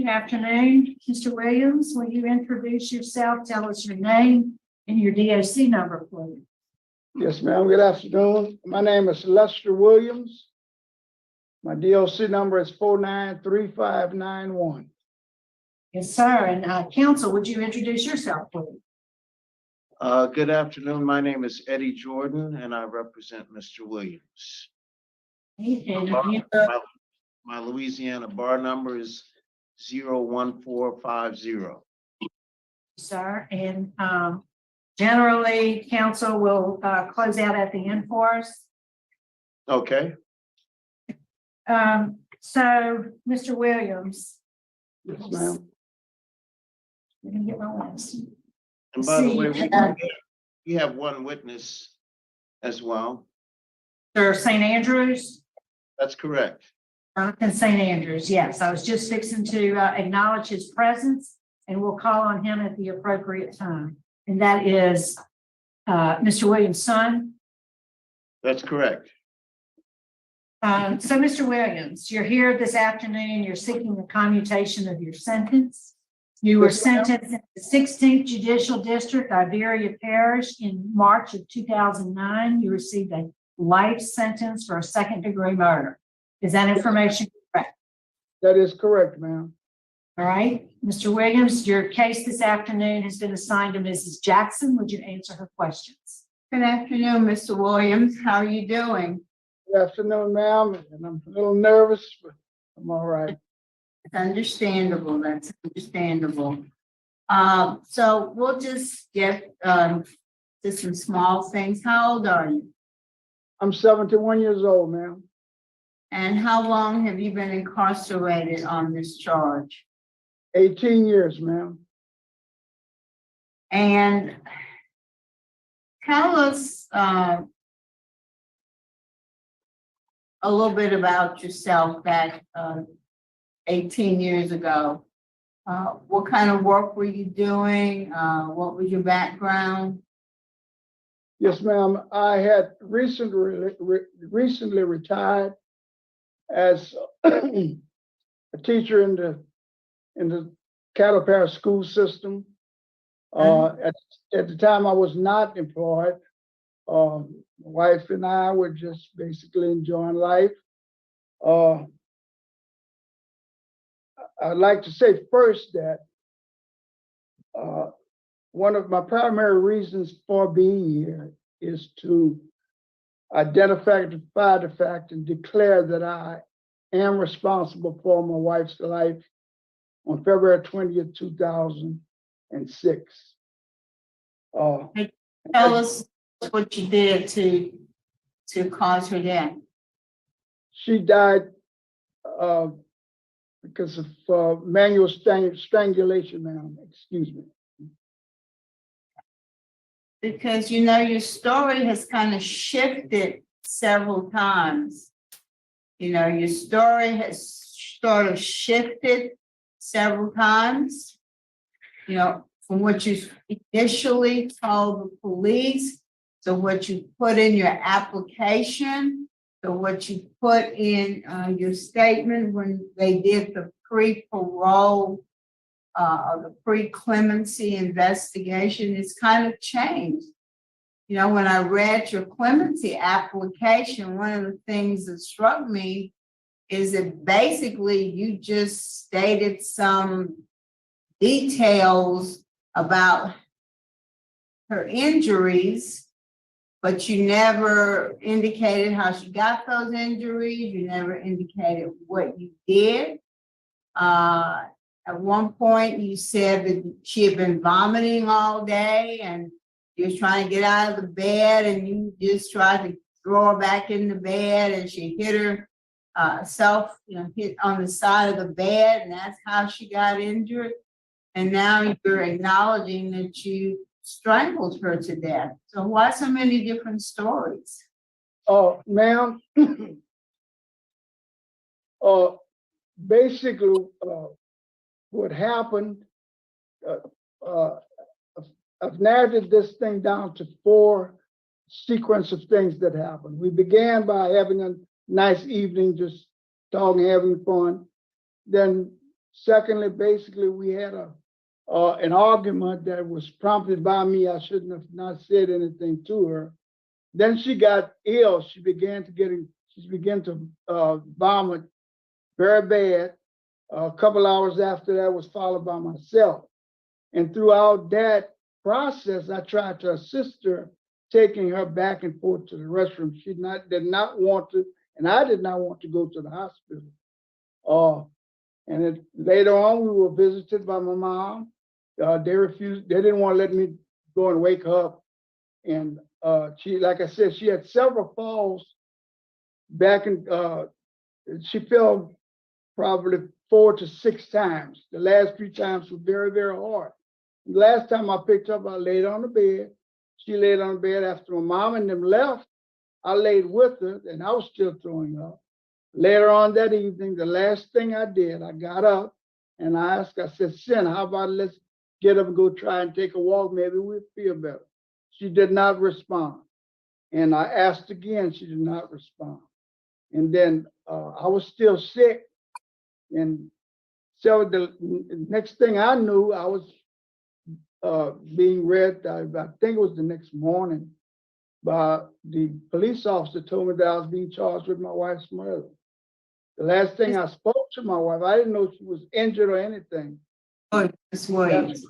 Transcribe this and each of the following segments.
Good afternoon, Mr. Williams. Will you introduce yourself? Tell us your name and your DOC number, please. Yes, ma'am. Good afternoon. My name is Lester Williams. My DOC number is 493591. Yes, sir. And counsel, would you introduce yourself, please? Good afternoon. My name is Eddie Jordan and I represent Mr. Williams. And My Louisiana bar number is 01450. sir, and generally, counsel will close out at the end for us. Okay, So, Mr. Williams, Yes, ma'am. let me get my list. and by the See, way, we have one witness as well. Sir, St. Andrews. That's correct. Jonathan St. Andrews, yes. I was just fixing to acknowledge his presence, and we'll call on him at the appropriate time. And that is Mr. Williams' son. That's correct. So, Mr. Williams, you're here this afternoon. You're seeking the commutation of your sentence. You were Yes, ma'am. sentenced in the 16th Judicial District, Iberia Parish, in March of 2009. You received a life sentence for a second-degree murder. Is that information correct? That is correct, ma'am. All right, Mr. Williams, your case this afternoon has been assigned to Mrs. Jackson. Would you answer her questions? Good afternoon, Mr. Williams. How are you doing? Good afternoon, ma'am. And I'm a little nervous, but I'm all right. It's understandable. That's understandable. So we'll just get to some small things. How old are you? I'm 71 years old, ma'am. And how long have you been incarcerated on this charge? 18 years, ma'am. And tell us a little bit about yourself back 18 years ago. What kind of work were you doing? What was your background? Yes, ma'am. I had recently retired as a teacher in the Cattle Parish school system. At the time, I was not employed. My wife and I were just basically enjoying life. I'd like to say first that one of my primary reasons for being here is to identify the fact and declare that I am responsible for my wife's life on February 20th, 2006. Tell us what you did to cause her death. She died because of manual strangulation, ma'am. Excuse me. Because you know your story has kind of shifted several times. You know, your story has sort of shifted several times. You know, from what you initially told the police to what you put in your application to what you put in your statement when they did the pre-parole the pre-clemency investigation. It's kind of changed. You know, when I read your clemency application, one of the things that struck me is that basically you just stated some details about her injuries, but you never indicated how she got those injuries. You never indicated what you did. At one point, you said that she had been vomiting all day and you was trying to get out of the bed and you just tried to throw her back in the bed and she hit her hit on the side of the bed and that's how she got injured. And now you're acknowledging that you strangled her to death. So why so many different stories? Ma'am, basically, what happened, I've narrated this thing down to 4 sequence of things that happened. We began by having a nice evening, just talking, having fun. Then Secondly, basically, we had an argument that was prompted by me. I shouldn't have not said anything to her. Then she got ill. She began to vomit very bad. A couple hours after that was followed by myself. And throughout that process, I tried to assist her, taking her back and forth to the restroom. She did not want to, and I did not want to go to the hospital. Later on, we were visited by my mom. They refused, they didn't want to let me go and wake her up. And she, like I said, she had several falls back in, she fell probably 4 to 6 times. The last 3 times were very, very hard. The last time I picked her up, I laid on the bed. She laid on the bed after my mom and them left. I laid with her and I was still throwing up. Later on that evening, the last thing I did, I got up and I asked, I said, Sin, how about let's get up and go try and take a walk? Maybe we'll feel better. She did not respond. And I asked again, she did not respond. And then I was still sick. And so the next thing I knew, I was being read, I think it was the next morning, by the police officer told me that I was being charged with my wife's murder. The last thing I spoke to my wife, I didn't know she was injured or anything. Oh, Ms. Williams,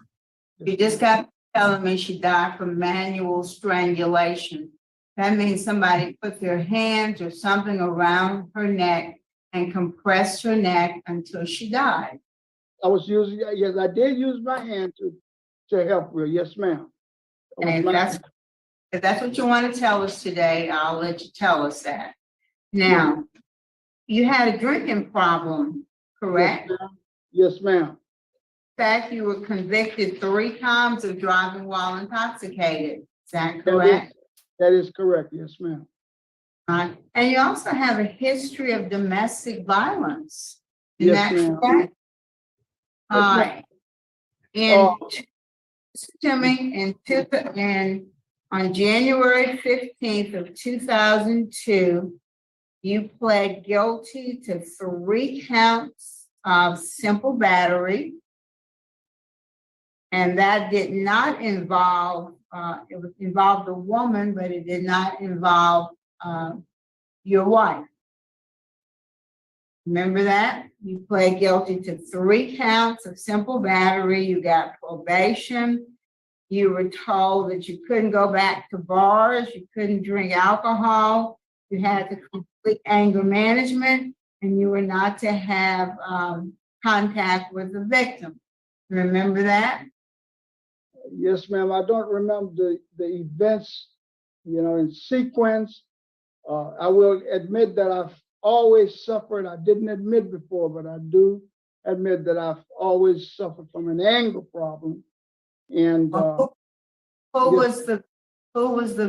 you just got telling me she died from manual strangulation. That means somebody put their hands or something around her neck and compressed her neck until she died. I was using, yes, I did use my hand to help her. Yes, ma'am. And if that's what you want to tell us today, I'll let you tell us that. Now, you had a drinking problem, correct? Yes, ma'am. In fact, you were convicted 3 times of driving while intoxicated. Is that correct? That is correct. Yes, ma'am. And you also have a history of domestic violence. Yes, ma'am. Correct? Yes, ma'am. On January 15th of 2002, you pled guilty to 3 counts of simple battery. And that did not involve, it involved a woman, but it did not involve your wife. Remember that? You pled guilty to 3 counts of simple battery. You got probation. You were told that you couldn't go back to bars. You couldn't drink alcohol. You had to complete anger management, and you were not to have contact with the victim. Remember that? Yes, ma'am. I don't remember the events, in sequence. I will admit that I've always suffered. I didn't admit before, but I do admit that I've always suffered from an anger problem. And who was the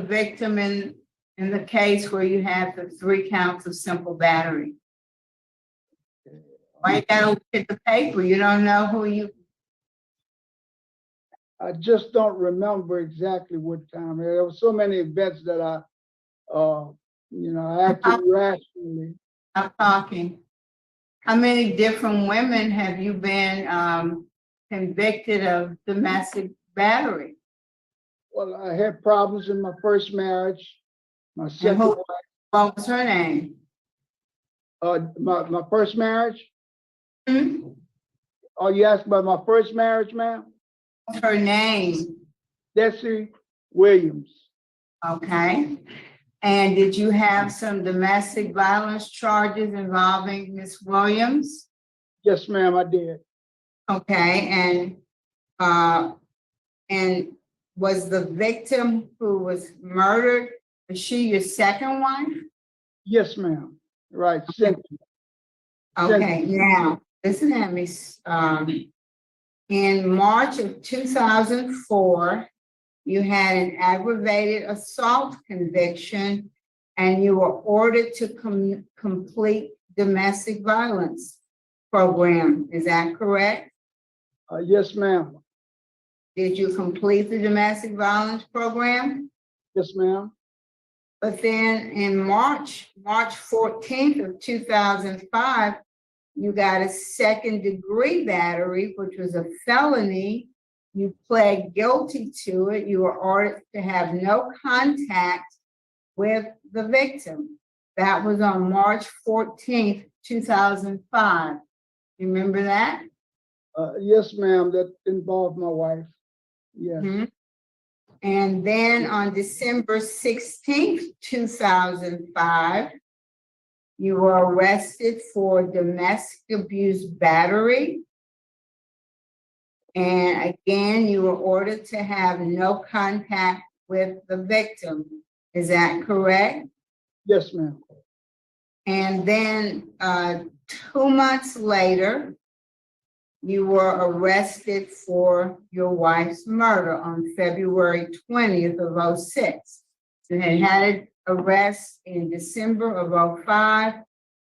victim in the case where you had the 3 counts of simple battery? Why you gotta look at the paper? You don't know who you. I just don't remember exactly what time. There were so many events that I acted rationally. I'm talking. How many different women have you been convicted of domestic battery? Well, I had problems in my first marriage. My second wife. What was her name? My first marriage. Hmm? Oh, you asked about my first marriage, ma'am? What's her name? Desi Williams. Okay. And did you have some domestic violence charges involving Ms. Williams? Yes, ma'am, I did. Okay, and was the victim who was murdered, was she your second wife? Yes, ma'am. Right, Cynthia. Okay, now, listen at me. In March of 2004, you had an aggravated assault conviction and you were ordered to complete domestic violence program. Is that correct? Yes, ma'am. Did you complete the domestic violence program? Yes, ma'am. But then in March 14th of 2005, You got a second-degree battery, which was a felony. You pled guilty to it. You were ordered to have no contact with the victim. That was on March 14th, 2005. You remember that? Yes, ma'am, that involved my wife. Yes. Mhm. And then on December 16th, 2005, you were arrested for domestic abuse battery. And again, you were ordered to have no contact with the victim. Is that correct? Yes, ma'am. And then 2 months later, you were arrested for your wife's murder on February 20th of 06. You had an arrest in December of 05,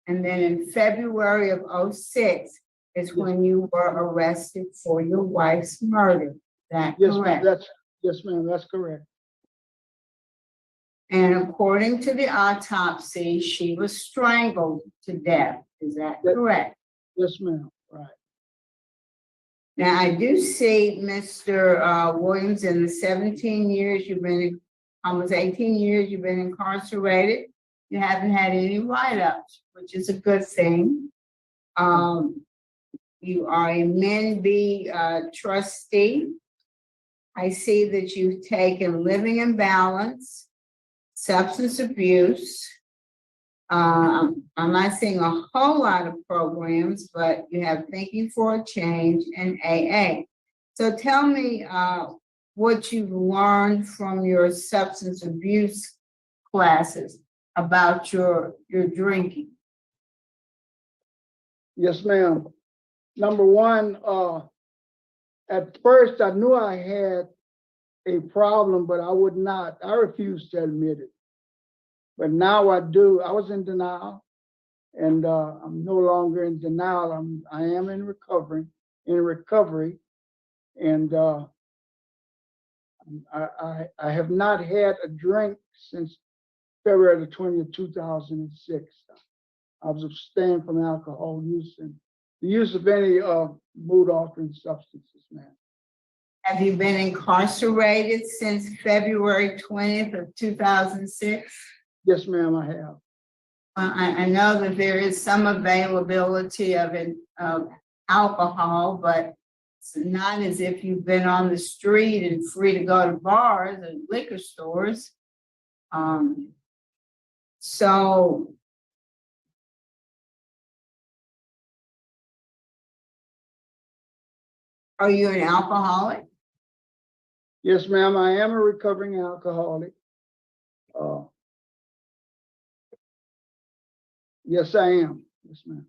and then in February of 06 is when you were arrested for your wife's murder. Is that Yes, ma'am, correct? yes, ma'am, that's correct. And according to the autopsy, she was strangled to death. Is that That- correct? Yes, ma'am, right. Now, I do see, Mr. Williams, in the 17 years you've been, almost 18 years you've been incarcerated, you haven't had any write-ups, which is a good thing. You are a Men B trustee. I see that you've taken Living in Balance, substance abuse. I'm not seeing a whole lot of programs, but you have Thinking for a Change and AA. So tell me what you've learned from your substance abuse classes about your drinking. Yes, ma'am. Number one, at first I knew I had a problem, but I refused to admit it. But now I do. I was in denial, and I'm no longer in denial. I am in recovery, and I have not had a drink since February the 20th, 2006. I was abstained from alcohol use and the use of any mood altering substances, ma'am. Have you been incarcerated since February 20th of 2006? Yes, ma'am, I have. I know that there is some availability of alcohol, but it's not as if you've been on the street and free to go to bars and liquor stores. So are you an alcoholic? Yes, ma'am, I am a recovering alcoholic. Yes, I am. Yes, ma'am.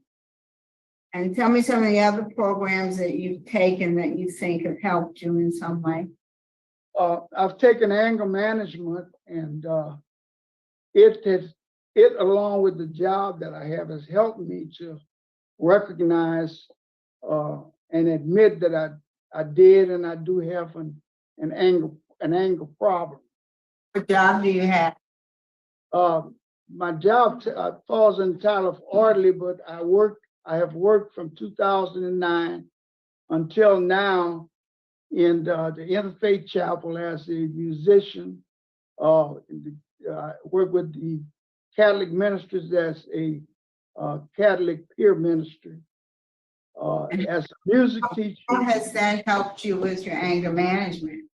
And tell me some of the other programs that you've taken that you think have helped you in some way. I've taken anger management, and it along with the job that I have has helped me to recognize and admit that I did and I do have an anger problem. What job do you have? My job falls in the title of orderly, but I have worked from 2009 until now in the Interfaith Chapel as a musician. Work with the Catholic ministers as a Catholic peer minister. As a music teacher. How has that helped you with your anger management?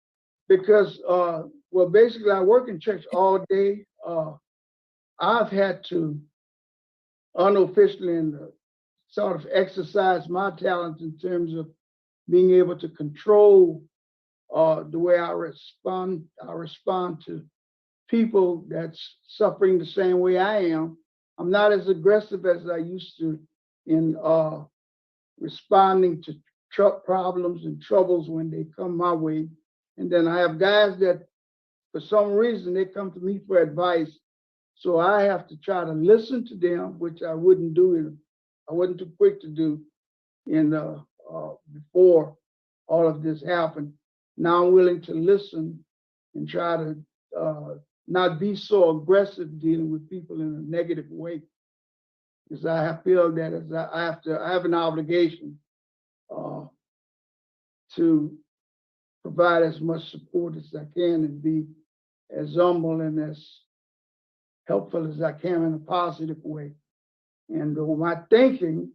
Because, well, basically I work in church all day. I've had to unofficially and sort of exercise my talents in terms of being able to control the way I respond to people that's suffering the same way I am. I'm not as aggressive as I used to in responding to problems and troubles when they come my way. And then I have guys that for some reason they come to me for advice. So I have to try to listen to them, which I wouldn't do. I wasn't too quick to do before all of this happened. Now I'm willing to listen and try to not be so aggressive dealing with people in a negative way. because I feel that I have an obligation to provide as much support as I can and be as humble and as helpful as I can in a positive way. And my thinking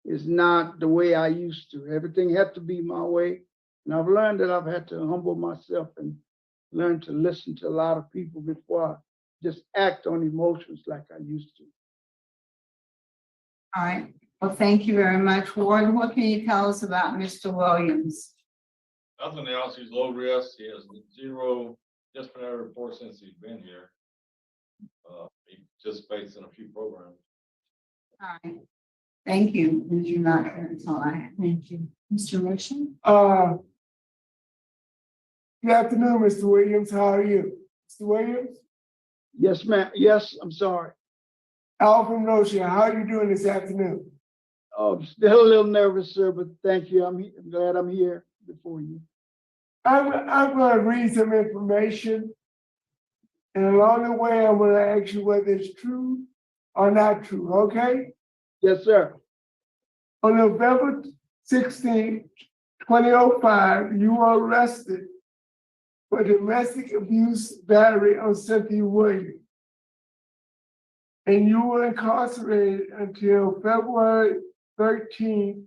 is not the way I used to. Everything had to be my way. And I've learned that I've had to humble myself and learn to listen to a lot of people before I just act on emotions like I used to. All right, well, thank you very much. Warden, what can you tell us about Mr. Williams? Nothing else. He's low risk. He has 0 disciplinary reports since he's been here. He participates in a few programs. All right, thank you. Mr. Knocker, that's all I have. Thank you. Mr. Rushing? Good afternoon, Mr. Williams. How are you? Mr. Williams? Yes, ma'am. Yes, I'm sorry. Al from Notion, how are you doing this afternoon? Oh, I'm still a little nervous, sir, but thank you. I'm glad I'm here before you. I'm going to read some information, and along the way, I'm going to ask you whether it's true or not true, okay? Yes, sir. On November 16, 2005, you were arrested for domestic abuse battery on Cynthia Williams. And you were incarcerated until February 13,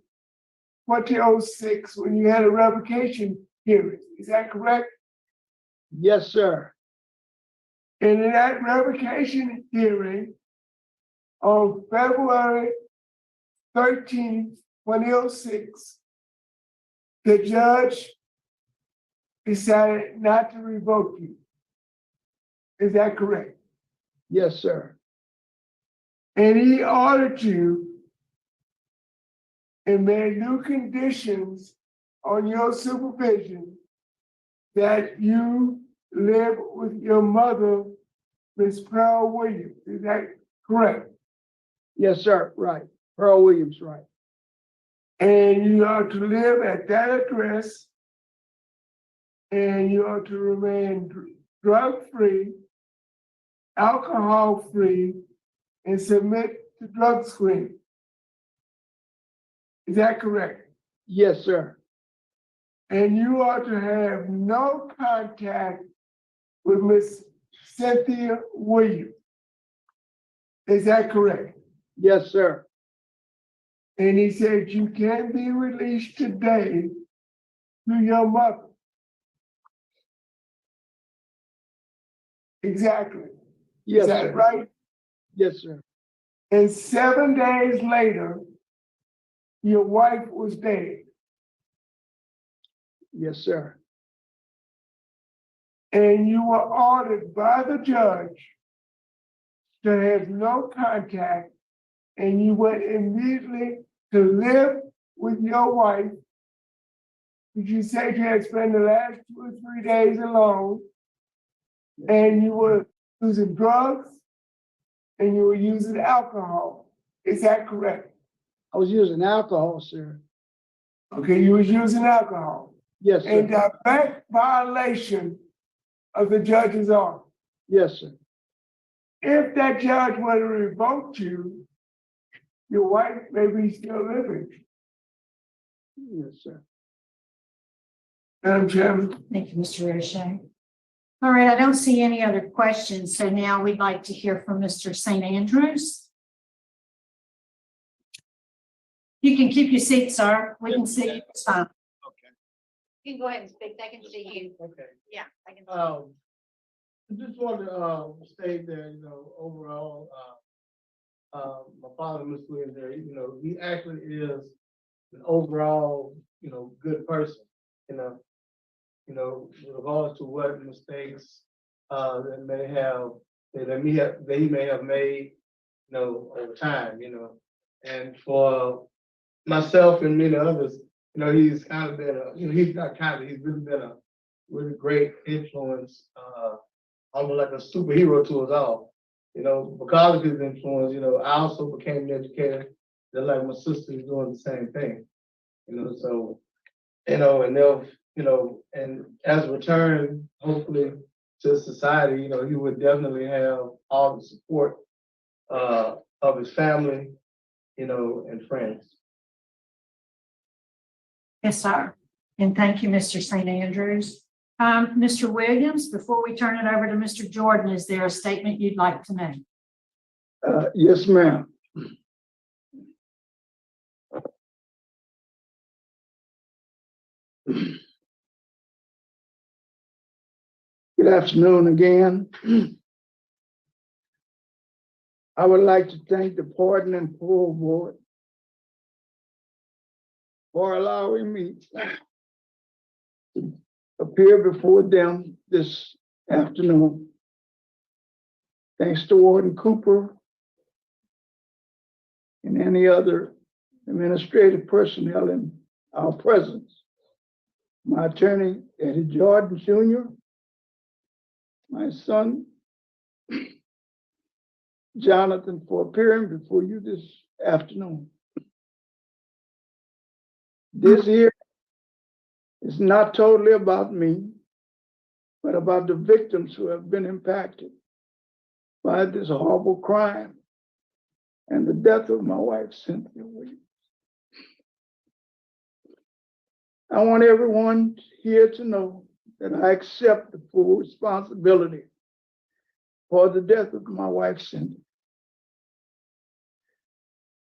2006, when you had a revocation hearing. Is that correct? Yes, sir. And in that revocation hearing on February 13, 2006, the judge decided not to revoke you. Is that correct? Yes, sir. And he ordered you and made new conditions on your supervision that you live with your mother, Miss Parole Williams. Is that correct? Yes, sir. Right. Pearl Williams, right. And you are to live at that address, and you are to remain drug-free, alcohol-free, and submit to drug screening. Is that correct? Yes, sir. And you are to have no contact with Miss Cynthia Williams. Is that correct? Yes, sir. And he said you can be released today to your mother. Exactly. Yes, Is that sir. right? Yes, sir. And 7 days later, your wife was dead. Yes, sir. And you were ordered by the judge to have no contact, and you went immediately to live with your wife. But you said you had spent the last 2 or 3 days alone, and you were using drugs and you were using alcohol. Is that correct? I was using alcohol, sir. Okay, you was using alcohol. Yes, In sir. direct violation of the judge's order. Yes, sir. If that judge were to revoke you, your wife may be still living. Yes, sir. Madam Chairman. Thank you, Mr. Rushing. All right, I don't see any other questions, so now we'd like to hear from Mr. St. Andrews. You can keep your seat, sir. We can see you. It's fine. Okay. You can go ahead and speak. They can see you. Okay. Yeah, I can. I just want to state that, overall, my father, Mr. Williams, there, he actually is an overall, good person, regardless to what mistakes that he may have made, over time, and for myself and many others, he's kind of been he's really been a really great influence, almost like a superhero to us all. Because of his influence, I also became an educator, just like my sister is doing the same thing. So, and they'll, and as a return, hopefully, to society, he would definitely have all the support of his family and friends. Yes, sir. And thank you, Mr. St. Andrews. Mr. Williams, before we turn it over to Mr. Jordan, is there a statement you'd like to make? Yes, ma'am. Good afternoon again. I would like to thank the Pardon and Parole Board for allowing me to appear before them this afternoon. Thanks to Warden Cooper and any other administrative personnel in our presence. My attorney, Eddie Jordan Jr., my son, Jonathan, for appearing before you this afternoon. This here is not totally about me, but about the victims who have been impacted by this horrible crime and the death of my wife, Cynthia Williams. I want everyone here to know that I accept the full responsibility for the death of my wife, Cynthia.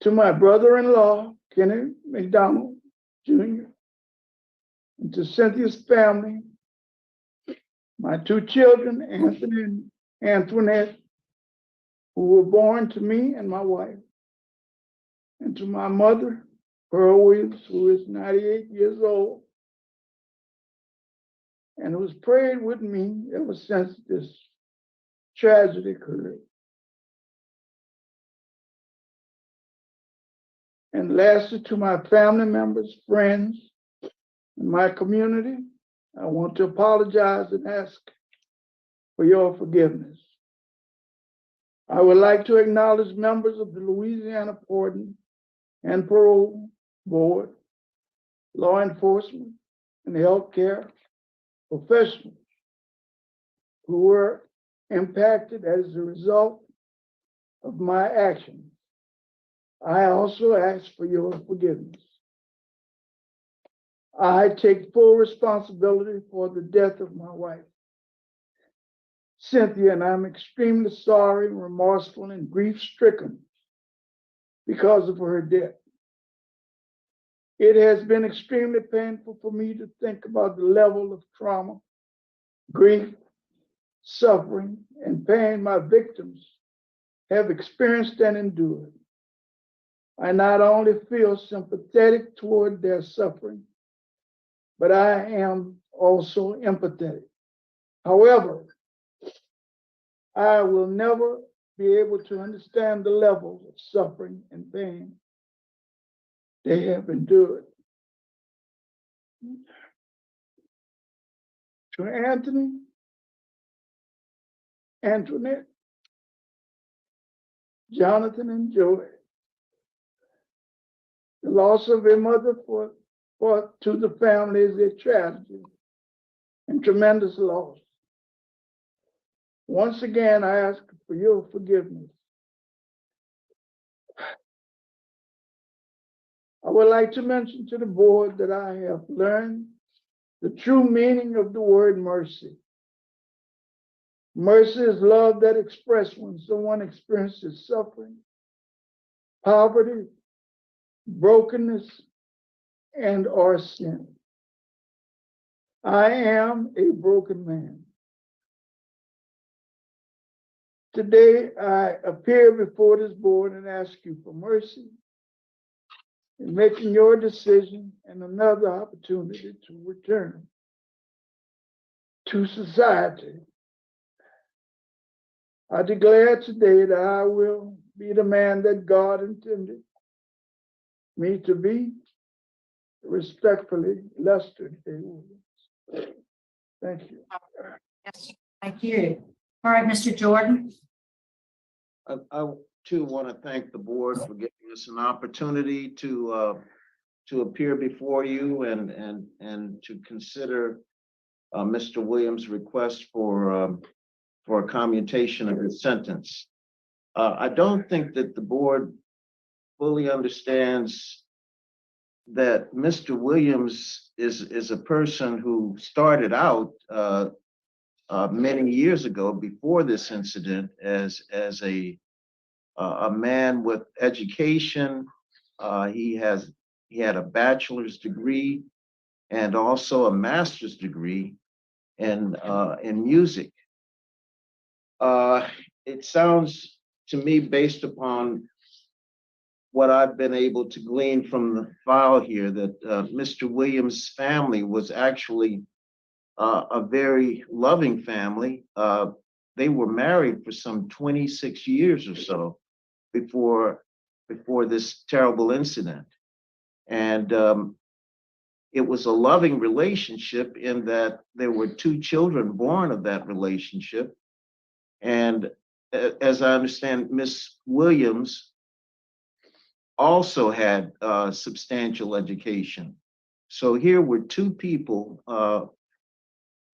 To my brother-in-law, Kenneth McDonald Jr., and to Cynthia's family, my two children, Anthony and Antoinette, who were born to me and my wife, and to my mother, Pearl Williams, who is 98 years old, and who's prayed with me ever since this tragedy occurred. And lastly, to my family members, friends, and my community, I want to apologize and ask for your forgiveness. I would like to acknowledge members of the Louisiana Pardon and Parole Board, law enforcement, and healthcare professionals who were impacted as a result of my actions. I also ask for your forgiveness. I take full responsibility for the death of my wife, Cynthia, and I'm extremely sorry, remorseful, and grief-stricken because of her death. It has been extremely painful for me to think about the level of trauma, grief, suffering, and pain my victims have experienced and endured. I not only feel sympathetic toward their suffering, but I am also empathetic. However, I will never be able to understand the level of suffering and pain they have endured. To Anthony, Antoinette, Jonathan, and Joy, the loss of a mother to the family is a tragedy and tremendous loss. Once again, I ask for your forgiveness. I would like to mention to the board that I have learned the true meaning of the word mercy. Mercy is love that expresses when someone experiences suffering, poverty, brokenness, and or sin. I am a broken man. Today, I appear before this board and ask you for mercy in making your decision and another opportunity to return to society. I declare today that I will be the man that God intended me to be. Respectfully, Lester J. Williams. Thank you. Yes, thank you. All right, Mr. Jordan. I too want to thank the board for giving us an opportunity to appear before you and to consider Mr. Williams' request for a commutation of his sentence. I don't think that the board fully understands that Mr. Williams is a person who started out many years ago before this incident as a man with education. He had a bachelor's degree and also a master's degree in music. It sounds to me, based upon what I've been able to glean from the file here, that Mr. Williams' family was actually a very loving family. They were married for some 26 years or so before this terrible incident. And it was a loving relationship in that there were two children born of that relationship. And as I understand, Miss Williams also had substantial education. So here were two people,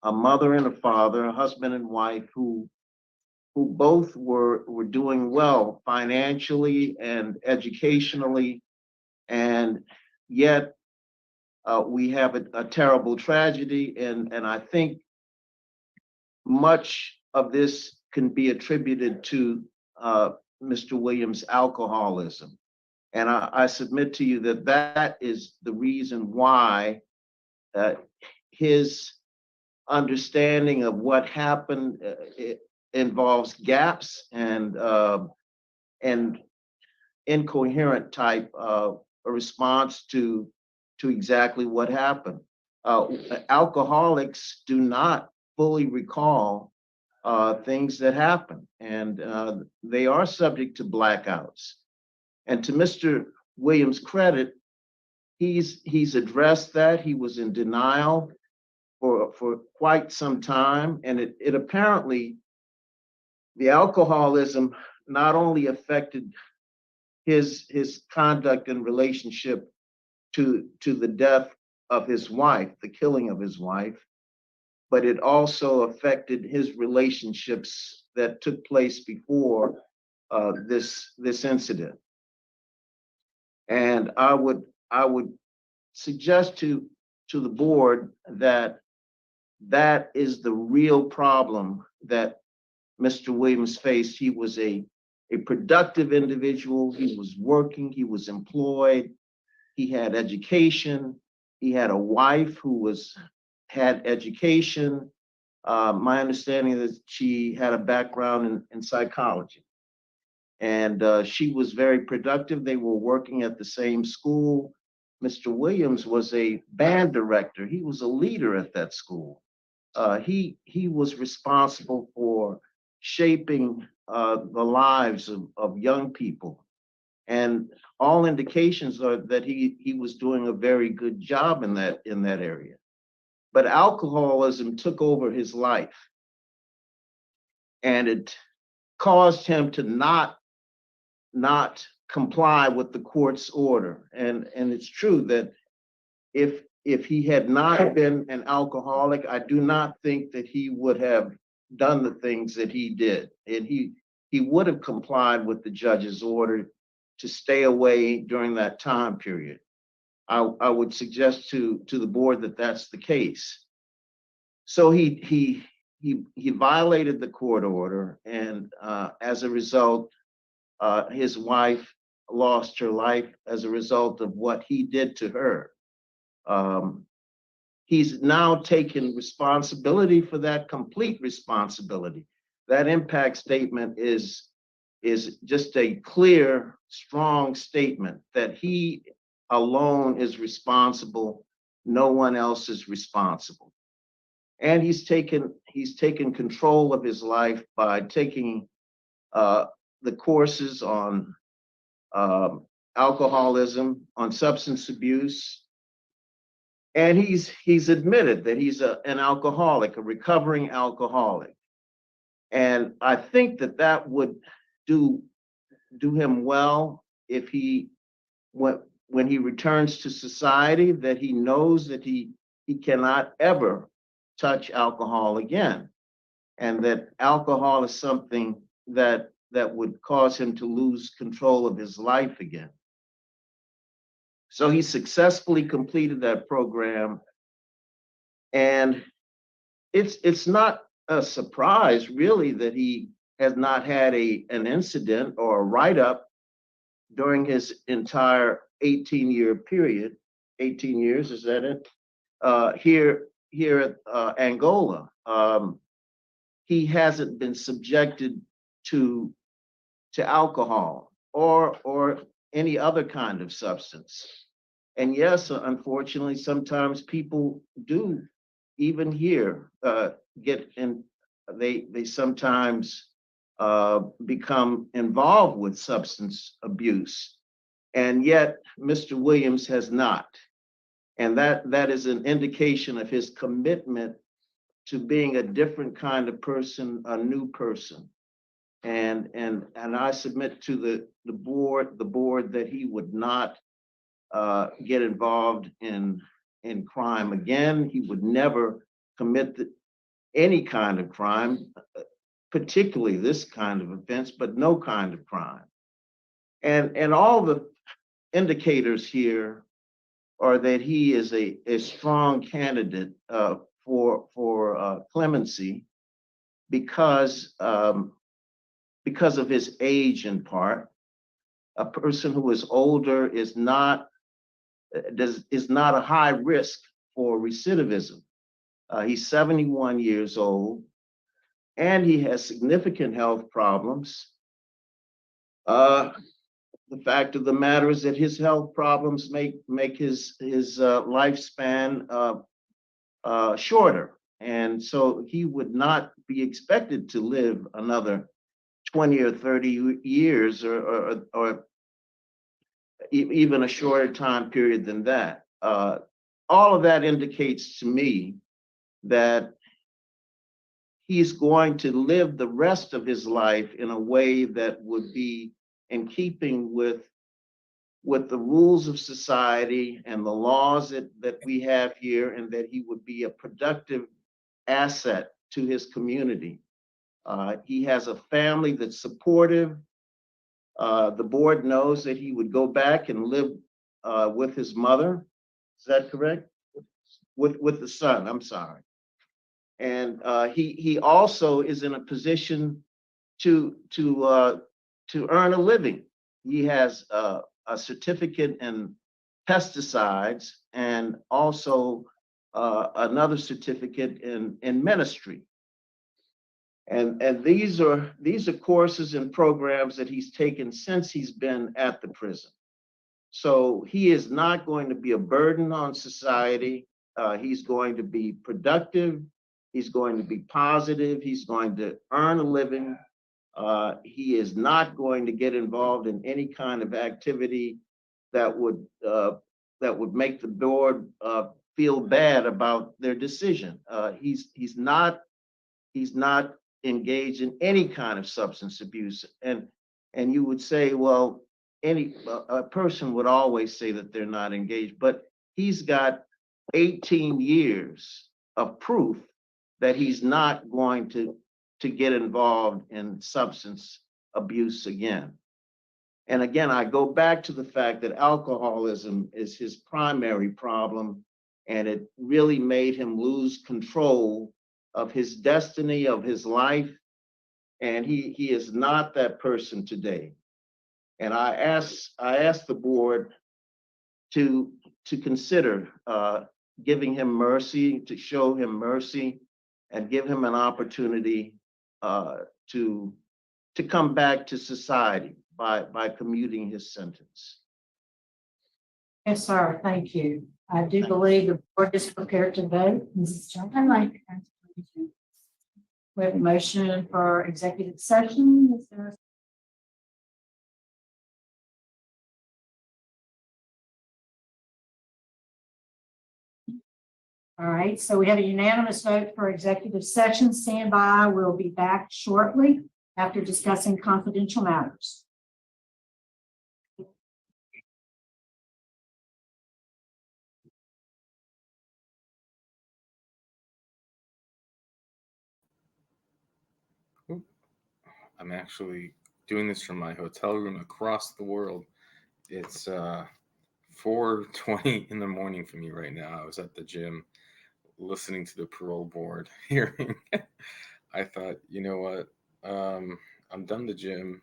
a mother and a father, a husband and wife, who both were doing well financially and educationally, and yet we have a terrible tragedy, and I think much of this can be attributed to Mr. Williams' alcoholism. And I submit to you that that is the reason why his understanding of what happened it involves gaps and incoherent type of a response to exactly what happened. Alcoholics do not fully recall things that happen, and they are subject to blackouts. And to Mr. Williams' credit, he's addressed that. He was in denial for quite some time, and it apparently, the alcoholism not only affected his conduct and relationship to the death of his wife, the killing of his wife, but it also affected his relationships that took place before this incident. And I would suggest to the board that that is the real problem that Mr. Williams faced. He was a productive individual. He was working, he was employed, he had education, he had a wife who had education. My understanding is that she had a background in psychology. And she was very productive. They were working at the same school. Mr. Williams was a band director. He was a leader at that school. He was responsible for shaping the lives of young people. And all indications are that he was doing a very good job in that area. But alcoholism took over his life, and it caused him to not comply with the court's order. And it's true that if he had not been an alcoholic, I do not think that he would have done the things that he did. And he would have complied with the judge's order to stay away during that time period. I would suggest to the board that that's the case. So he violated the court order, and as a result, his wife lost her life as a result of what he did to her. He's now taken responsibility for that, complete responsibility. That impact statement is just a clear, strong statement that he alone is responsible. No one else is responsible. And he's taken control of his life by taking the courses on alcoholism, on substance abuse. And he's admitted that he's an alcoholic, a recovering alcoholic. And I think that would do him well if when he returns to society, that he knows that he cannot ever touch alcohol again, and that alcohol is something that would cause him to lose control of his life again. So he successfully completed that program. And it's not a surprise really that he has not had an incident or a write-up during his entire 18-year period. 18 years, is that it? Here at Angola. He hasn't been subjected to alcohol or any other kind of substance. And yes, unfortunately, sometimes people do, even here, get in. They sometimes become involved with substance abuse, and yet Mr. Williams has not. And that is an indication of his commitment to being a different kind of person, a new person. And I submit to the board that he would not get involved in crime again. He would never commit any kind of crime, particularly this kind of offense, but no kind of crime. And all the indicators here are that he is a strong candidate for clemency because of his age in part. A person who is older is not a high risk for recidivism. He's 71 years old, and he has significant health problems. The fact of the matter is that his health problems make his lifespan shorter, and so he would not be expected to live another 20 or 30 years, or even a shorter time period than that. All of that indicates to me that he's going to live the rest of his life in a way that would be in keeping with the rules of society and the laws that we have here, and that he would be a productive asset to his community. He has a family that's supportive. The board knows that he would go back and live with his mother. Is that correct? With the son, I'm sorry. And he also is in a position to earn a living. He has a certificate in pesticides and also another certificate in ministry. And these are courses and programs that he's taken since he's been at the prison. So he is not going to be a burden on society. He's going to be productive. He's going to be positive. He's going to earn a living. He is not going to get involved in any kind of activity that would make the board feel bad about their decision. He's not engaged in any kind of substance abuse. And you would say, well, a person would always say that they're not engaged, but he's got 18 years of proof that he's not going to get involved in substance abuse again. And again, I go back to the fact that alcoholism is his primary problem, and it really made him lose control of his destiny, of his life. And he is not that person today. And I asked the board to consider giving him mercy, to show him mercy, and give him an opportunity to come back to society by commuting his sentence. Yes, sir. Thank you. I do believe the board is prepared to vote. Mrs. Jones? I like that. We have a motion for executive session. Is there All right, so we have a unanimous vote for executive session. Stand by. We'll be back shortly after discussing confidential matters. I'm actually doing this from my hotel room across the world. It's 4:20 in the morning for me right now. I was at the gym listening to the parole board hearing. I thought, you know what? I'm done the gym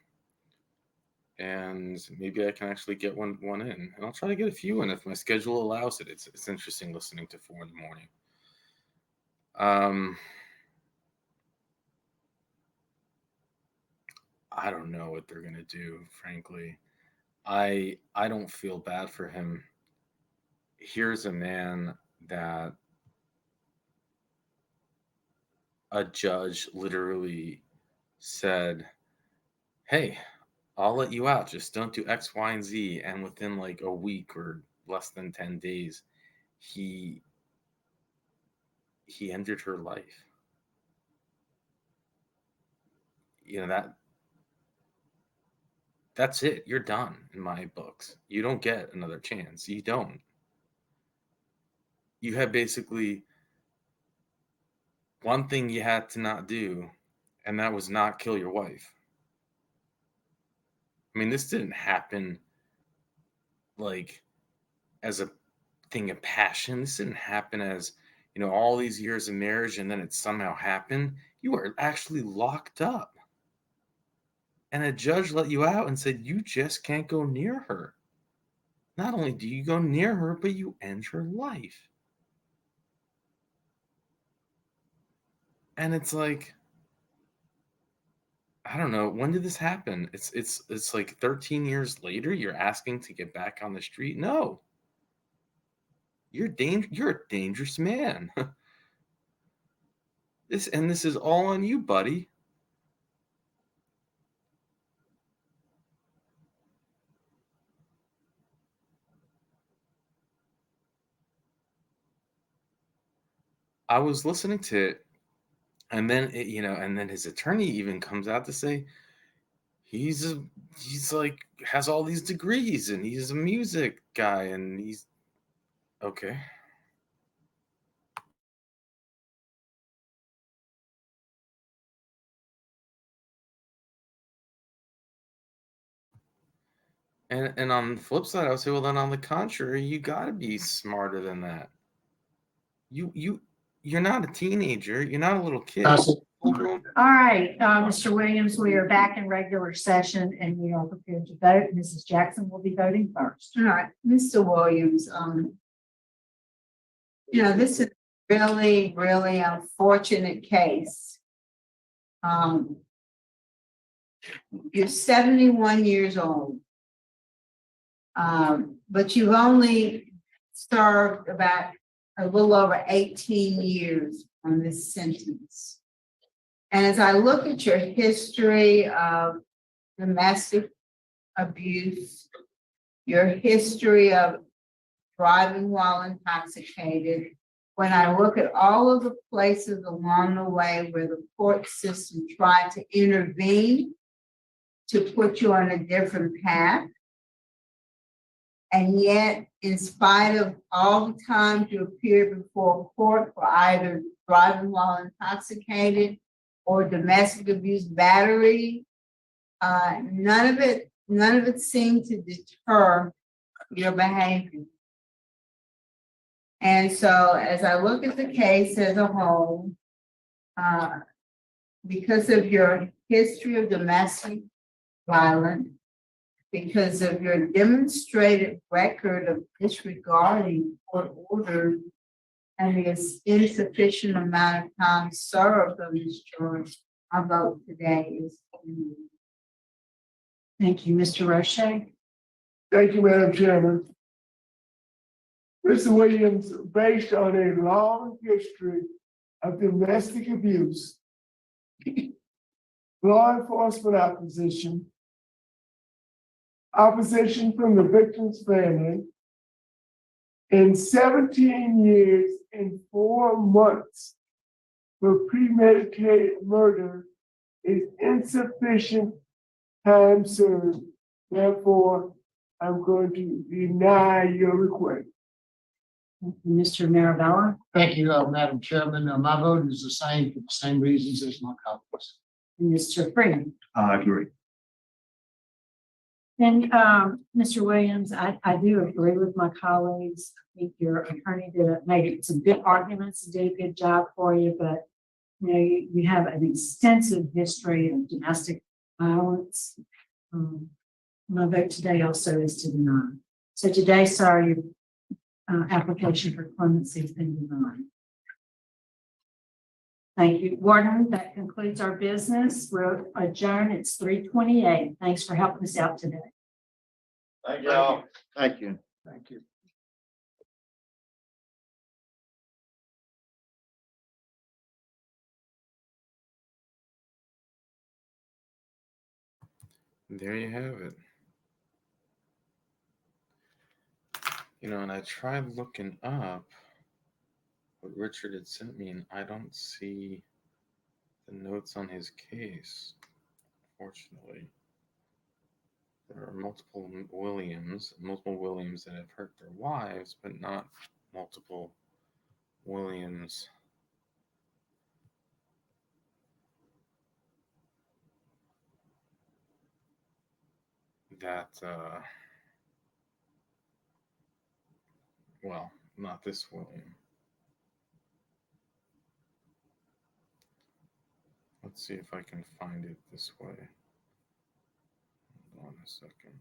and maybe I can actually get one in. And I'll try to get a few in if my schedule allows it. It's interesting listening to 4 in the morning. I don't know what they're gonna do, frankly. I don't feel bad for him. Here's a man that a judge literally said, "Hey, I'll let you out. Just don't do X, Y, and Z." And within like a week or less than 10 days, he ended her life. You know, that's it. You're done in my books. You don't get another chance. You don't. You had basically one thing you had to not do, and that was not kill your wife. I mean, this didn't happen like as a thing of passion. This didn't happen as, all these years of marriage and then it somehow happened. You were actually locked up. And a judge let you out and said, you just can't go near her. Not only do you go near her, but you end her life. And it's like, I don't know, when did this happen? It's like 13 years later, you're asking to get back on the street? No. You're a dangerous man. This is all on you, buddy. I was listening to it, and then and then his attorney even comes out to say he's like has all these degrees and he's a music guy and he's okay. And on the flip side, I would say, well, then on the contrary, you got to be smarter than that. You're not a teenager. You're not a little kid. All right, Mr. Williams, we are back in regular session and we are prepared to vote. Mrs. Jackson will be voting first. All right, Mr. Williams, this is really, really unfortunate case. You're 71 years old. But you've only served about a little over 18 years on this sentence. And as I look at your history of domestic abuse, your history of driving while intoxicated, when I look at all of the places along the way where the court system tried to intervene to put you on a different path, and yet, in spite of all the times you appeared before court for either driving while intoxicated or domestic abuse battery, none of it seemed to deter your behavior. And so, as I look at the case as a whole, because of your history of domestic violence, because of your demonstrated record of disregarding court orders and the insufficient amount of time served on this charge, our vote today is. Thank you, Mr. Roche. Thank you, Madam Chairman. Mr. Williams, based on a long history of domestic abuse, law enforcement opposition from the victim's family, and 17 years and 4 months for premeditated murder is insufficient time served. Therefore, I'm going to deny your request. Mr. Marabella. Thank you, Madam Chairman. My vote is the same for the same reasons as my colleagues. Mr. Freeman. I agree. And, Mr. Williams, I do agree with my colleagues. I think your attorney made some good arguments, did a good job for you, but you know, you have an extensive history of domestic violence. My vote today also is to deny. So today, sir, your application for clemency has been denied. Thank you, Warden. That concludes our business. We're adjourned. It's 3:28. Thanks for helping us out today. Thank y'all. Thank you. Thank you. There you have it. You know, and I tried looking up what Richard had sent me, and I don't see the notes on his case, fortunately. There are multiple Williams that have hurt their wives, but not multiple Williams that, well, not this William. Let's see if I can find it this way. Hold on a second.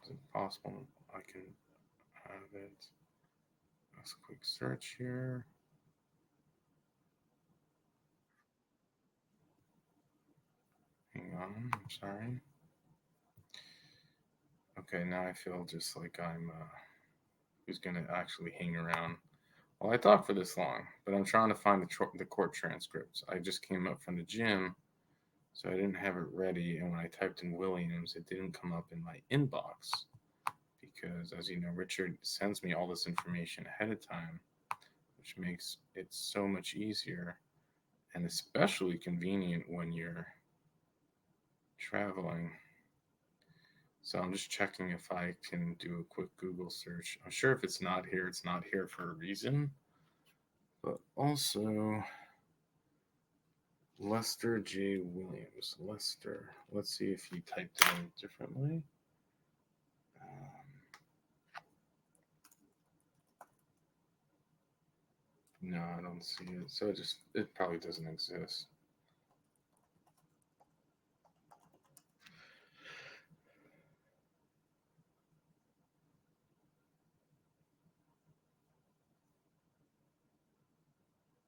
Is it possible I can have it? Let's quick search here. Hang on, I'm sorry. Okay, now I feel just like I'm who's gonna actually hang around. Well, I thought for this long, but I'm trying to find the court transcripts. I just came up from the gym, so I didn't have it ready. And when I typed in Williams, it didn't come up in my inbox because, as you know, Richard sends me all this information ahead of time, which makes it so much easier and especially convenient when you're traveling. So I'm just checking if I can do a quick Google search. I'm sure if it's not here for a reason. But also, Lester J. Williams. Lester. Let's see if he typed it in differently. No, I don't see it. So it probably doesn't exist.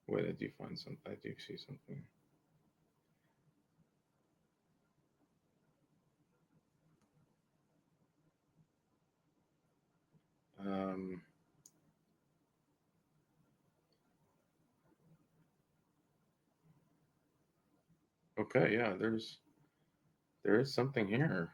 Wait, I do find something. I do see something. Okay, yeah, there is something here.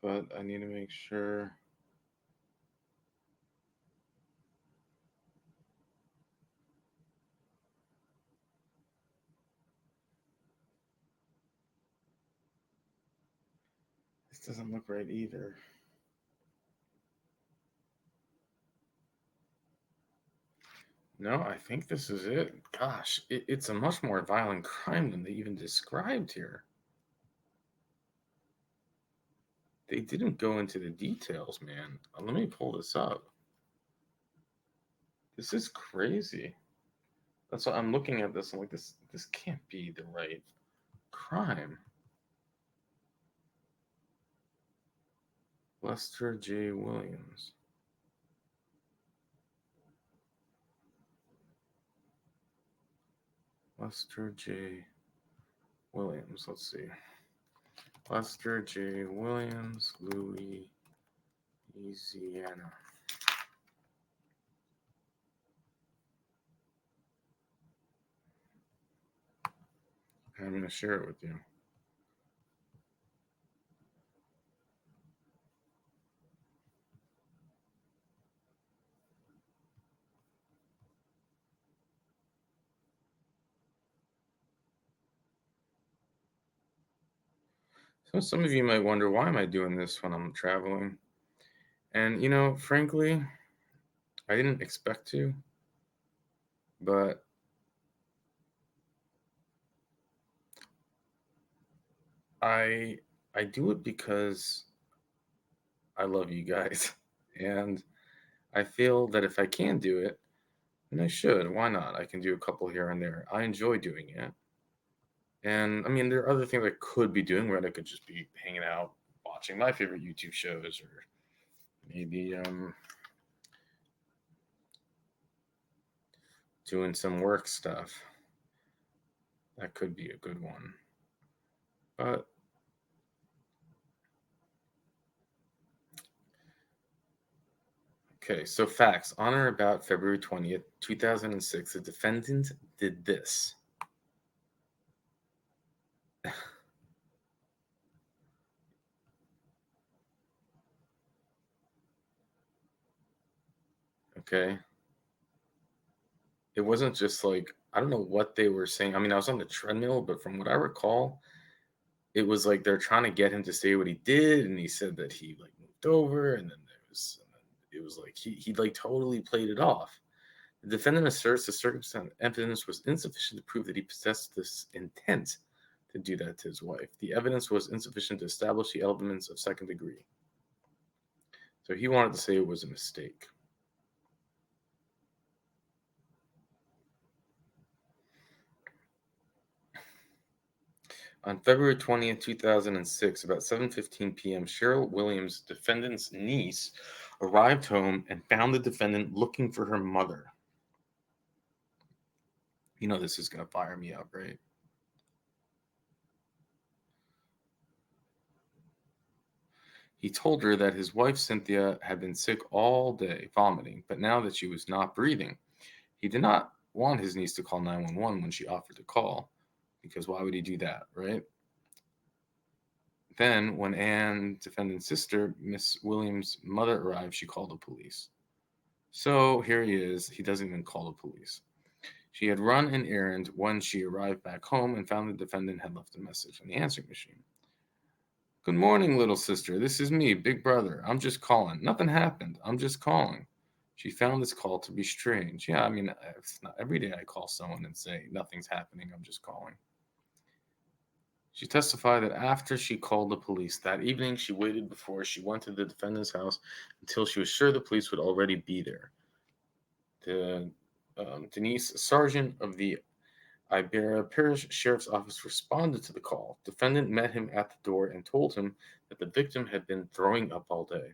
But I need to make sure. This doesn't look right either. No, I think this is it. Gosh, it's a much more violent crime than they even described here. They didn't go into the details, man. Let me pull this up. This is crazy. That's why I'm looking at this. I'm like, this can't be the right crime. Lester J. Williams. Lester J. Williams. Let's see. Lester J. Williams, Louisiana. I'm going to share it with you. So some of you might wonder, why am I doing this when I'm traveling? And frankly, I didn't expect to, but I I do it because I love you guys. And I feel that if I can do it, then I should. Why not? I can do a couple here and there. I enjoy doing it. And I mean, there are other things I could be doing, right? I could just be hanging out, watching my favorite YouTube shows, or maybe doing some work stuff. That could be a good one. But okay, so facts. On or about February 20th, 2006, the defendant did this. Okay. It wasn't just like, I don't know what they were saying. I mean, I was on the treadmill, but from what I recall, it was like they're trying to get him to say what he did, and he said that he like moved over, and then it was like he like totally played it off. The defendant asserts the circumstantial evidence was insufficient to prove that he possessed this intent to do that to his wife. The evidence was insufficient to establish the elements of second degree. So he wanted to say it was a mistake. On February 20th, 2006, about 7:15 p.m., Cheryl Williams, defendant's niece, arrived home and found the defendant looking for her mother. You know this is going to fire me up, right? He told her that his wife Cynthia had been sick all day, vomiting, but now that she was not breathing, he did not want his niece to call 911 when she offered to call, because why would he do that, right? Then, when Anne, defendant's sister, Miss Williams' mother, arrived, she called the police. So here he is. He doesn't even call the police. She had run an errand when she arrived back home and found the defendant had left a message on the answering machine. Good morning, little sister. This is me, Big Brother. I'm just calling. Nothing happened. I'm just calling. She found this call to be strange. Yeah, I mean, it's not every day I call someone and say nothing's happening. I'm just calling. She testified that after she called the police that evening, she waited before she went to the defendant's house until she was sure the police would already be there. The Denise, sergeant of the Iberia Parish Sheriff's Office, responded to the call. Defendant met him at the door and told him that the victim had been throwing up all day.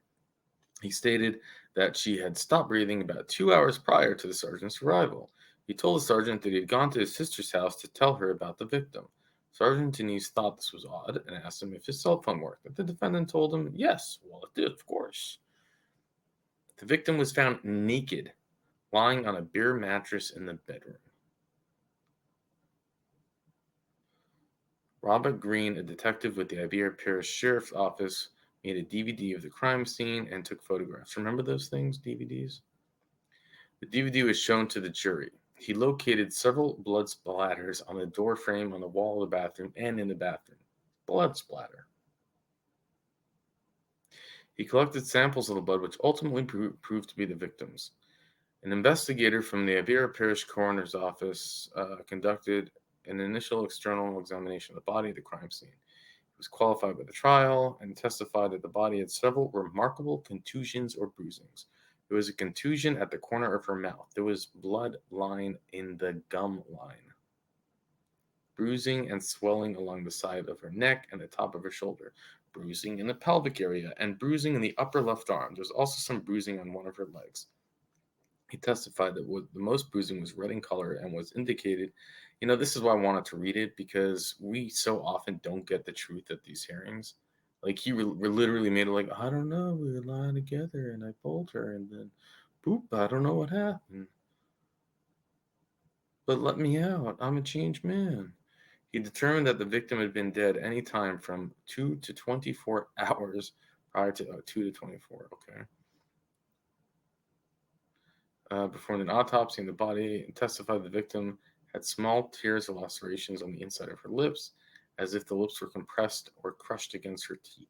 He stated that she had stopped breathing about 2 hours prior to the sergeant's arrival. He told the sergeant that he had gone to his sister's house to tell her about the victim. Sergeant Denise thought this was odd and asked him if his cell phone worked. The defendant told him yes, well, it did, of course. The victim was found naked, lying on a bare mattress in the bedroom. Robert Green, a detective with the Iberia Parish Sheriff's Office, made a DVD of the crime scene and took photographs. Remember those things, DVDs? The DVD was shown to the jury. He located several blood splatters on the door frame on the wall of the bathroom and in the bathroom. Blood splatter. He collected samples of the blood, which ultimately proved to be the victim's. An investigator from the Iberia Parish Coroner's Office conducted an initial external examination of the body at the crime scene. He was qualified by the trial and testified that the body had several remarkable contusions or bruisings. There was a contusion at the corner of her mouth. There was blood line in the gum line. Bruising and swelling along the side of her neck and the top of her shoulder. Bruising in the pelvic area and bruising in the upper left arm. There was also some bruising on one of her legs. He testified that the most bruising was red in color and was indicated. This is why I wanted to read it, because we so often don't get the truth at these hearings. Like, he literally made it like, I don't know, we were lying together and I pulled her and then, boop, I don't know what happened. But let me out. I'm a changed man. He determined that the victim had been dead any time from 2 to 24 hours prior to 2 to 24. Okay. Performed an autopsy on the body and testified the victim had small tears or lacerations on the inside of her lips as if the lips were compressed or crushed against her teeth.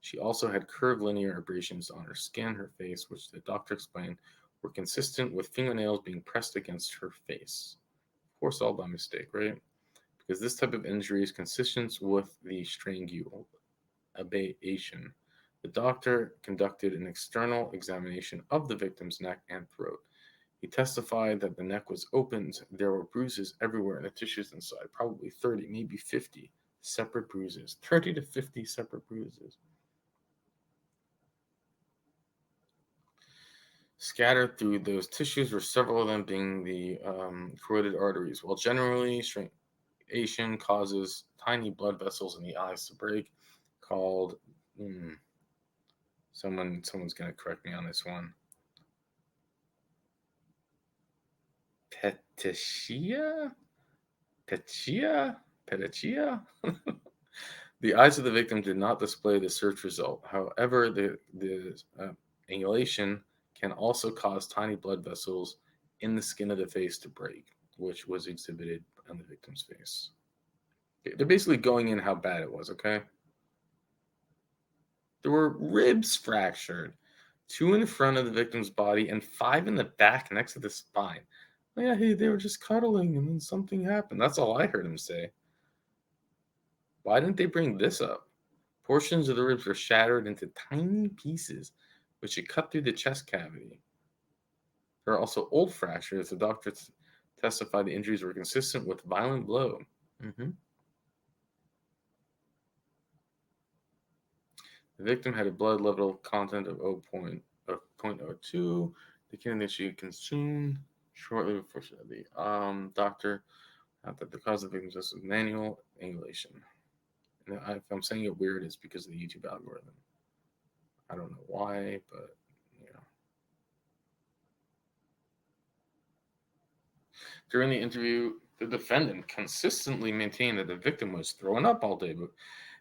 She also had curved linear abrasions on her skin, her face, which the doctor explained were consistent with fingernails being pressed against her face. Of course, all by mistake, right? Because this type of injury is consistent with the strangulation. The doctor conducted an external examination of the victim's neck and throat. He testified that the neck was opened. There were bruises everywhere and the tissues inside, probably 30, maybe 50 separate bruises. 30 to 50 separate bruises. Scattered through those tissues were several of them being the carotid arteries. While generally strangulation causes tiny blood vessels in the eyes to break, called someone's gonna correct me on this one. Petechia? Petechia? The eyes of the victim did not display the search result. However, the angulation can also cause tiny blood vessels in the skin of the face to break, which was exhibited on the victim's face. They're basically going in how bad it was, okay? There were ribs fractured, 2 in front of the victim's body and 5 in the back next to the spine. Oh, yeah, hey, they were just cuddling and then something happened. That's all I heard him say. Why didn't they bring this up? Portions of the ribs were shattered into tiny pieces, which had cut through the chest cavity. There are also old fractures. The doctor testified the injuries were consistent with violent blow. The victim had a blood level content of 0.02, indicating that she had consumed shortly before the doctor that the cause of the victim's death was manual angulation. And if I'm saying it weird, it's because of the YouTube algorithm. I don't know why, but you know. During the interview, the defendant consistently maintained that the victim was throwing up all day,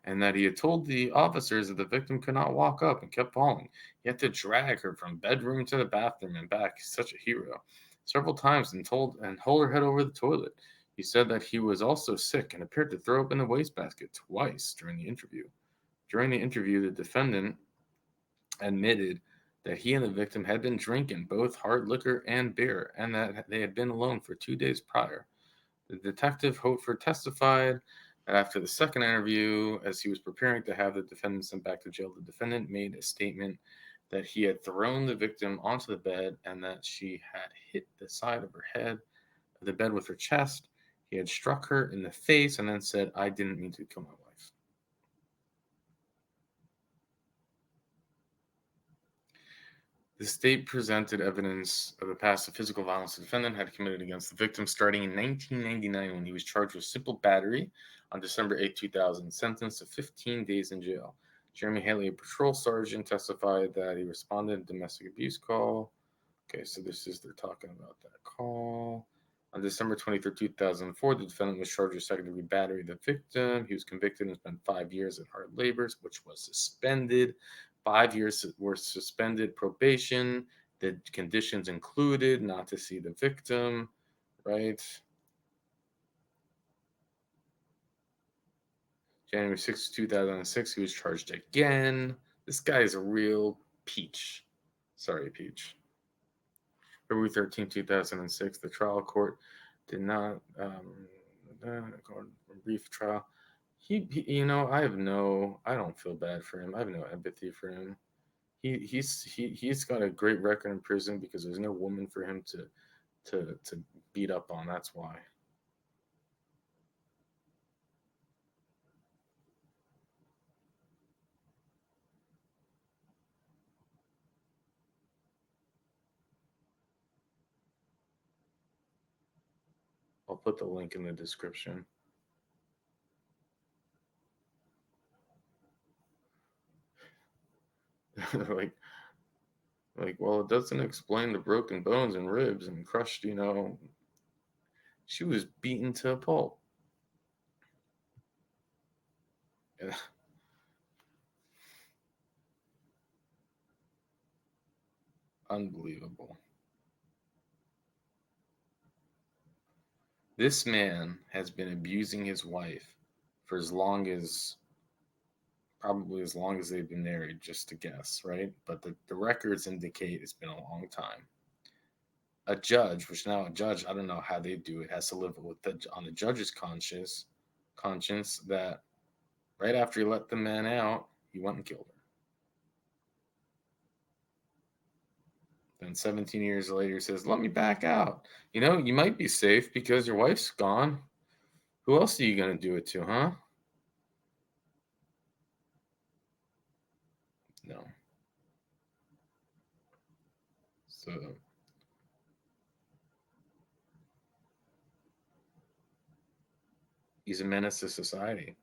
and that he had told the officers that the victim could not walk up and kept falling. He had to drag her from bedroom to the bathroom and back. He's such a hero. Several times and hold her head over the toilet. He said that he was also sick and appeared to throw up in the wastebasket twice during the interview. During the interview, the defendant admitted that he and the victim had been drinking both hard liquor and beer, and that they had been alone for 2 days prior. The detective Hotford testified that after the second interview, as he was preparing to have the defendant sent back to jail, the defendant made a statement that he had thrown the victim onto the bed and that she had hit the side of her head of the bed with her chest. He had struck her in the face and then said, "I didn't mean to kill my wife." The state presented evidence of the past of physical violence the defendant had committed against the victim starting in 1999 when he was charged with simple battery on December 8, 2000, sentenced to 15 days in jail. Jeremy Haley, a patrol sergeant, testified that he responded to a domestic abuse call. Okay, so they're talking about that call. On December 23, 2004, the defendant was charged with second-degree battery of the victim. He was convicted and spent 5 years at hard labors, which was suspended. 5 years were suspended probation. The conditions included not to see the victim, right? January 6, 2006, he was charged again. This guy is a real peach. Sorry, Peach. February 13, 2006, the trial court did not brief trial. I don't feel bad for him. I have no empathy for him. He's got a great record in prison because there's no woman for him to beat up on. That's why. I'll put the link in the description. like well, it doesn't explain the broken bones and ribs and crushed, she was beaten to a pulp. Yeah. Unbelievable. This man has been abusing his wife for as long as, probably as long as they've been married, just to guess, right? But the records indicate it's been a long time. A judge, which now a judge, I don't know how they do it, has to live with on the judge's conscience that right after he let the man out, he went and killed her. Then 17 years later, he says, "Let me back out. You know, you might be safe because your wife's gone. Who else are you going to do it to, huh?" No. So he's a menace to society.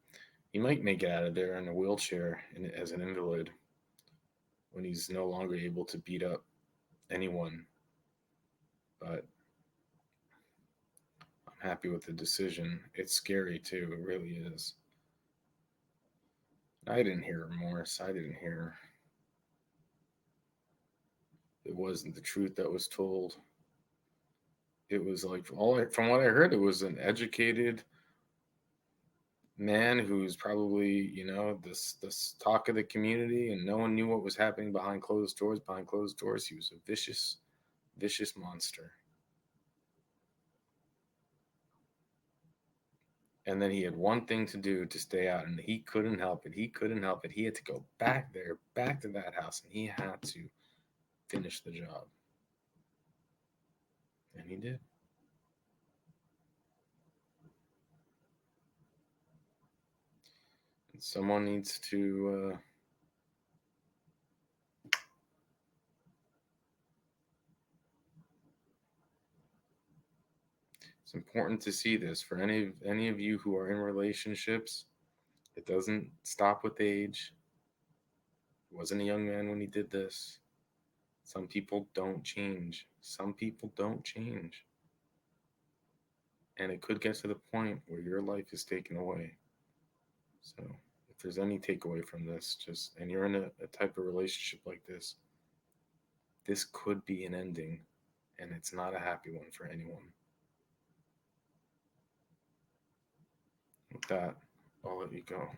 He might make it out of there in a wheelchair as an invalid when he's no longer able to beat up anyone. But I'm happy with the decision. It's scary too. It really is. I didn't hear remorse. I didn't hear. It wasn't the truth that was told. It was like from what I heard, it was an educated man who's probably, you know, this talk of the community, and no one knew what was happening behind closed doors. Behind closed doors, he was a vicious monster. And then he had one thing to do to stay out, and he couldn't help it. He couldn't help it. He had to go back there, back to that house, and he had to finish the job. And he did. And someone needs to it's important to see this for any of you who are in relationships. It doesn't stop with age. He wasn't a young man when he did this. Some people don't change. Some people don't change. And it could get to the point where your life is taken away. So if there's any takeaway from this, and you're in a type of relationship like this could be an ending, and it's not a happy one for anyone. With that, I'll let you go.